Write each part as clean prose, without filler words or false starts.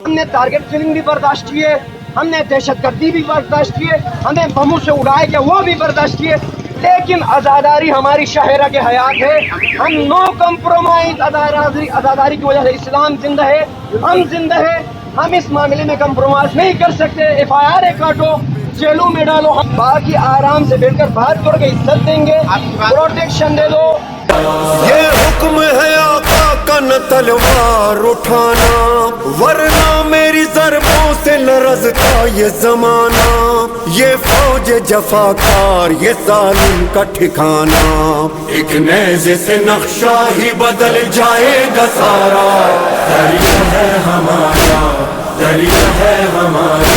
ہم نے target killing بھی برداشت کی ہے، ہم نے دہشت گردی بھی برداشت کی ہے، ہمیں بموں سے اڑائے گیا وہ بھی برداشت کیے، لیکن عزاداری ہماری شاہرہ کے حیات ہے. ہم نو کمپرومائز عزاداری کی وجہ سے اسلام زندہ ہے، ہم زندہ ہے، ہم اس معاملے میں کمپرومائز نہیں کر سکتے. ایف آئی آر کاٹو، جیلوں میں ڈالو، ہم باقی آرام سے بیٹھ کر بات کرو گے، عزت دیں گے، پروٹیکشن دے دو. یہ حکم ہے آقا کا نہ تلوار اٹھانا، ورنہ میری ضربوں سے لرزتا یہ زمانہ. یہ فوج جفاکار، یہ ظالم کا ٹھکانہ، ایک نیزے سے نقشہ ہی بدل جائے گا سارا. دریا ہے ہمارا، دریا ہے ہمارا،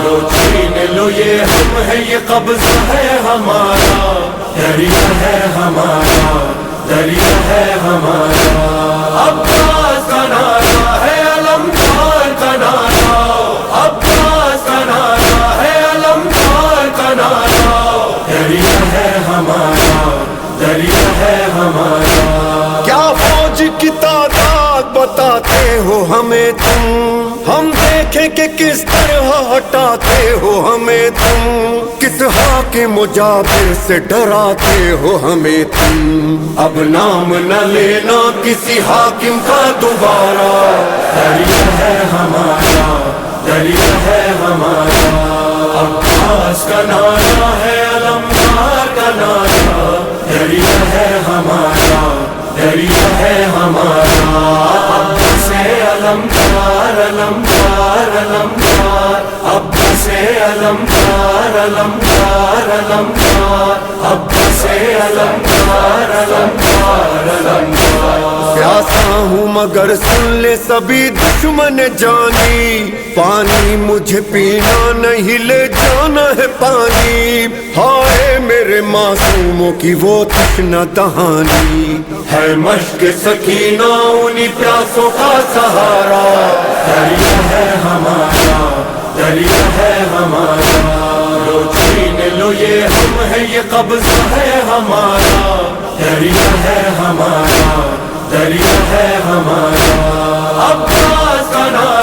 لو چھین لو یہ ہم ہے، یہ قبضہ ہے ہمارا. دریا ہے ہمارا، دریا ہے ہمارا. عباس کا نعرہ ہے، علمدار کا نعرہ، عباس کا نعرہ ہے، علمدار کا نعرہ. دریا ہے ہمارا، دریا ہے ہمارا. کیا فوج کی تعداد بتاتے ہو ہمیں تم، ہم دیکھیں کہ کس طرح ہٹاتے ہو ہمیں تم. کس حاکم جابر سے ڈراتے ہو ہمیں تم. اب نام نہ لینا کسی حاکم کا دوبارہ. دریا ہے ہمارا، دریا ہے ہمارا. عباس کا نعرہ ہے، علمدار کا نعرہ. دریا ہے ہمارا، دریا ہے ہمارا. عباس علمدار، علمدار، علمدار. عباس علمدار، علمدار، علمدار. عباس علمدار، علمدار، علمدار. پیاسا ہوں مگر سن لے سبھی دشمن جانی، پانی مجھے پینا نہیں، لے جانا ہے پانی. ہائے میرے معصوموں کی وہ تشنہ دہانی، ہے مشق سکینہ انہی پیاسوں کا سہارا. دریا ہے ہمارا، دریا ہے ہمارا، لو چھین لو یہ ہم ہے، یہ قبضہ ہے ہمارا. دریا ہے ہمارا، دریا ہے ہمارا. عباس کا نام